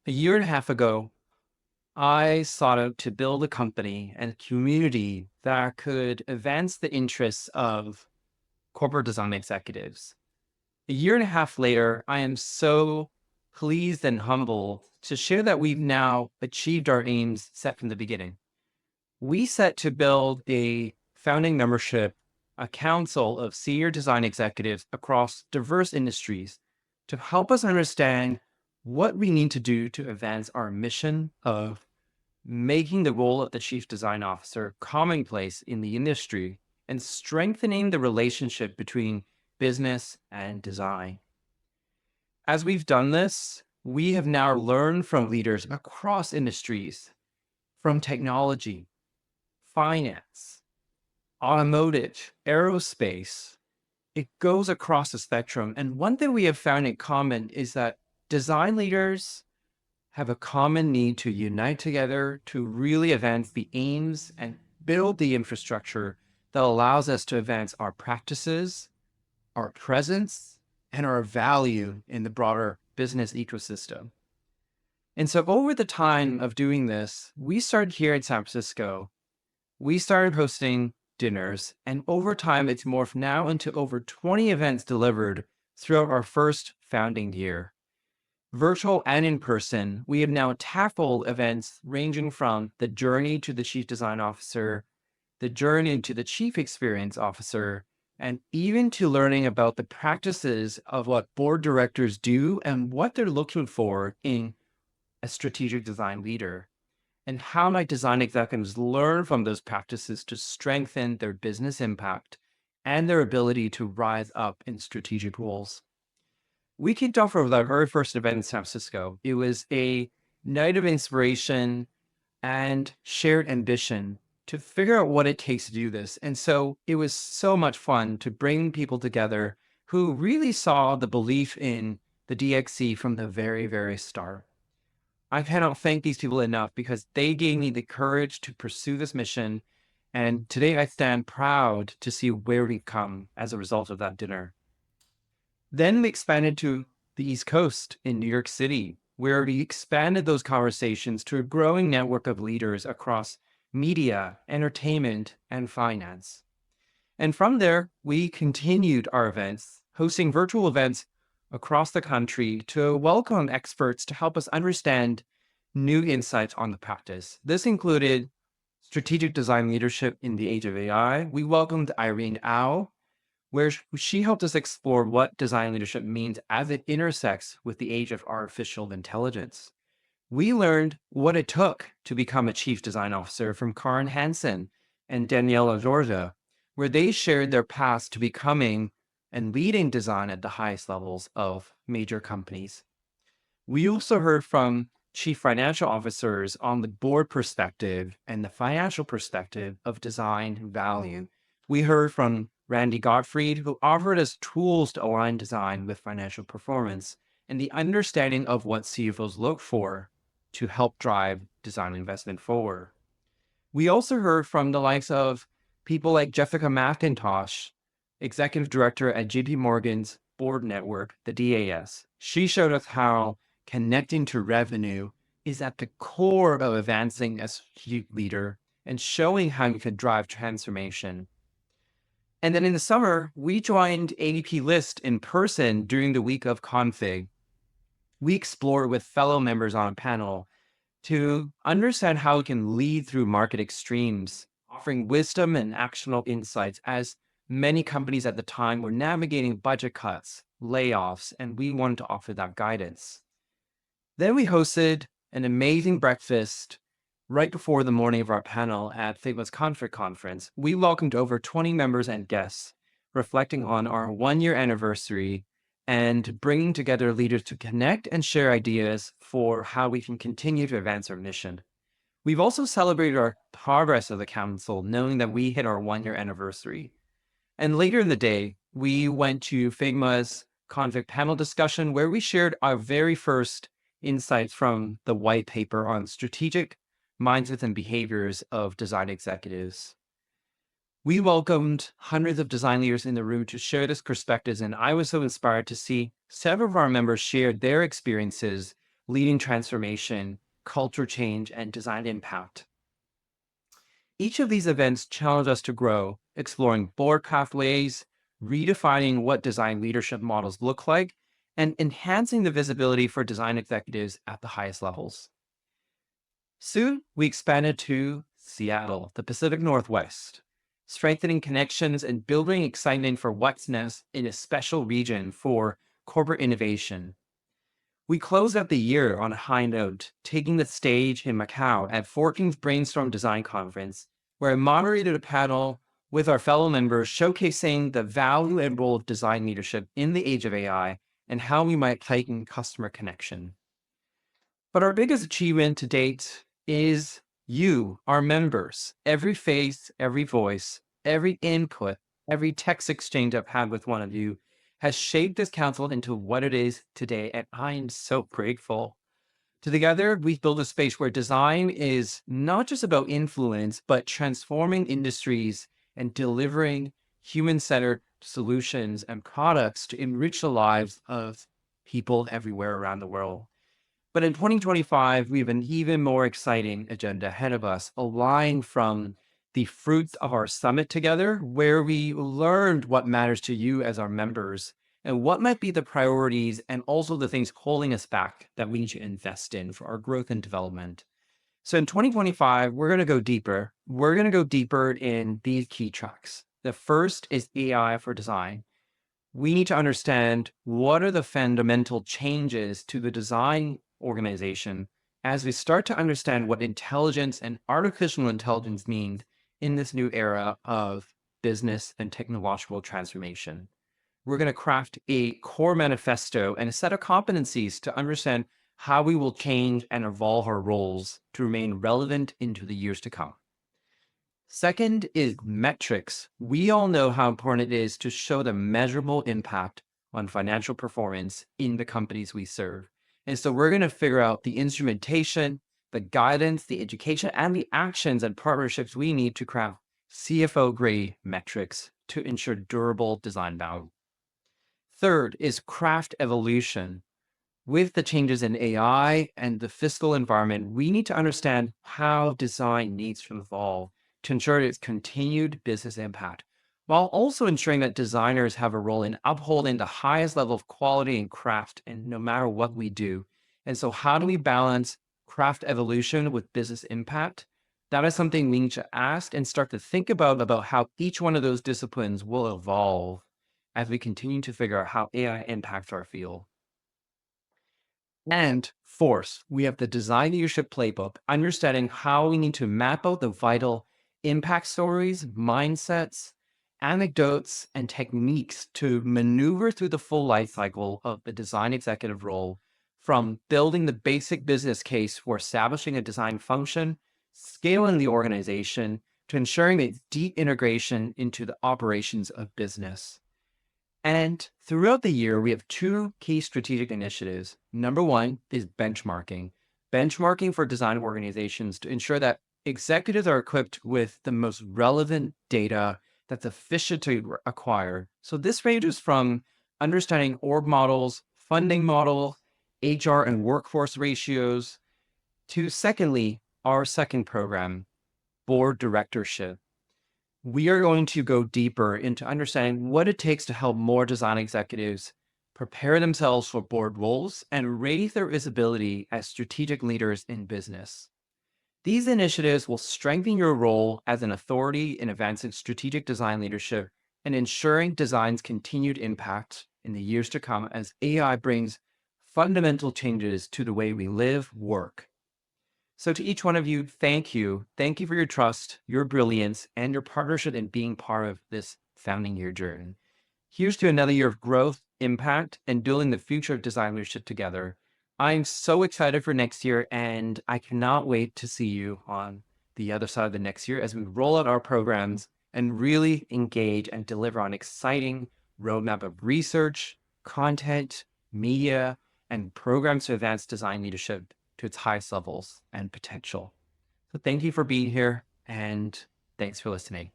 A year and a half ago, I sought out to build a company and a community that could advance the interests of corporate design executives. A year and a half later, I am so pleased and humble to share that we've now achieved our aims set from the beginning. We set to build a founding membership, a council of senior design executives across diverse industries to help us understand what we need to do to advance our mission of making the role of the chief design officer commonplace in the industry and strengthening the relationship between business and design. As we've done this, we have now learned from leaders across industries, from technology, finance, automotive, aerospace. It goes across the spectrum. And one thing we have found in common is that design leaders have a common need to unite together to really advance the aims and build the infrastructure that allows us to advance our practices, our presence, and our value in the broader business ecosystem. And so over the time of doing this, we started here in San Francisco. We started hosting dinners, and over time, it's morphed now into over 20 events delivered throughout our first founding year. Virtual and in person, we have now tackled events ranging from the journey to the chief design officer, the journey to the chief experience officer, and even to learning about the practices of what board directors do and what they're looking for in a strategic design leader, and how might design executives learn from those practices to strengthen their business impact and their ability to rise up in strategic roles. We kicked off with our very first event in San Francisco. It was a night of inspiration and shared ambition to figure out what it takes to do this. And so it was so much fun to bring people together who really saw the belief in the DXC from the very, very start. I cannot thank these people enough because they gave me the courage to pursue this mission. And today I stand proud to see where we've come as a result of that dinner. Then we expanded to the East Coast in New York City, where we expanded those conversations to a growing network of leaders across media, entertainment, and finance. And from there, we continued our events, hosting virtual events across the country to welcome experts to help us understand new insights on the practice. This included strategic design leadership in the age of AI. We welcomed Irene Au, where she helped us explore what design leadership means as it intersects with the age of artificial intelligence. We learned what it took to become a chief design officer from Karin Hansen and Daniela Georgia, where they shared their paths to becoming and leading design at the highest levels of major companies. We also heard from chief financial officers on the board perspective and the financial perspective of design value. We heard from Randy Gottfried, who offered us tools to align design with financial performance and the understanding of what CFOs look for to help drive design investment forward. We also heard from the likes of people like Jessica McIntosh, executive director at JP Morgan's board network, the DAS. She showed us how connecting to revenue is at the core of advancing as a leader and showing how you can drive transformation. And then in the summer, we joined ADP List in person during the week of Config. We explored with fellow members on a panel to understand how we can lead through market extremes, offering wisdom and actionable insights as many companies at the time were navigating budget cuts, layoffs, and we wanted to offer that guidance. Then we hosted an amazing breakfast right before the morning of our panel at Figma's Config conference. We welcomed over 20 members and guests, reflecting on our 1-year anniversary and bringing together leaders to connect and share ideas for how we can continue to advance our mission. We've also celebrated our progress as a council, knowing that we hit our 1-year anniversary. And later in the day, we went to Figma's Config panel discussion where we shared our very first insights from the white paper on strategic mindsets and behaviors of design executives. We welcomed hundreds of design leaders in the room to share this perspectives, and I was so inspired to see several of our members share their experiences leading transformation, culture change, and design impact. Each of these events challenge us to grow, exploring board pathways, redefining what design leadership models look like, and enhancing the visibility for design executives at the highest levels. Soon, we expanded to Seattle, the Pacific Northwest, strengthening connections and building excitement for what's next in a special region for corporate innovation. We closed out the year on a high note, taking the stage in Macau at 14th Brainstorm Design Conference, where I moderated a panel with our fellow members showcasing the value and role of design leadership in the age of AI and how we might heighten customer connection. But our biggest achievement to date is you, our members. Every face, every voice, every input, every text exchange I've had with one of you has shaped this council into what it is today, and I am so grateful. Together, we've built a space where design is not just about influence, but transforming industries and delivering human-centered solutions and products to enrich the lives of people everywhere around the world. But in 2025, we have an even more exciting agenda ahead of us, aligned from the fruits of our summit together, where we learned what matters to you as our members and what might be the priorities and also the things holding us back that we need to invest in for our growth and development. So in 2025, we're going to go deeper. We're going to go deeper in these key tracks. The first is AI for design. We need to understand what are the fundamental changes to the design organization as we start to understand what intelligence and artificial intelligence mean in this new era of business and technological transformation. We're going to craft a core manifesto and a set of competencies to understand how we will change and evolve our roles to remain relevant into the years to come. Second is metrics. We all know how important it is to show the measurable impact on financial performance in the companies we serve. And so we're going to figure out the instrumentation, the guidance, the education, and the actions and partnerships we need to craft CFO-grade metrics to ensure durable design value. Third is craft evolution. With the changes in AI and the fiscal environment, we need to understand how design needs to evolve to ensure its continued business impact, while also ensuring that designers have a role in upholding the highest level of quality and craft, and no matter what we do. And so how do we balance craft evolution with business impact? That is something we need to ask and start to think about how each one of those disciplines will evolve as we continue to figure out how AI impacts our field. And fourth, we have the design leadership playbook, understanding how we need to map out the vital impact stories, mindsets, anecdotes, and techniques to maneuver through the full life cycle of the design executive role, from building the basic business case for establishing a design function, scaling the organization, to ensuring its deep integration into the operations of business. And throughout the year, we have two key strategic initiatives. Number one is benchmarking. Benchmarking for design organizations to ensure that executives are equipped with the most relevant data that's efficient to acquire. So this ranges from understanding org models, funding model, HR and workforce ratios, to secondly, our second program, board directorship. We are going to go deeper into understanding what it takes to help more design executives prepare themselves for board roles and raise their visibility as strategic leaders in business. These initiatives will strengthen your role as an authority in advancing strategic design leadership and ensuring design's continued impact in the years to come as AI brings fundamental changes to the way we live, work. So to each one of you, thank you. Thank you for your trust, your brilliance, and your partnership in being part of this founding year journey. Here's to another year of growth, impact, and building the future of design leadership together. I'm so excited for next year, and I cannot wait to see you on the other side of the next year as we roll out our programs and really engage and deliver on exciting roadmap of research, content, media, and programs to advance design leadership to its highest levels and potential. So thank you for being here, and thanks for listening.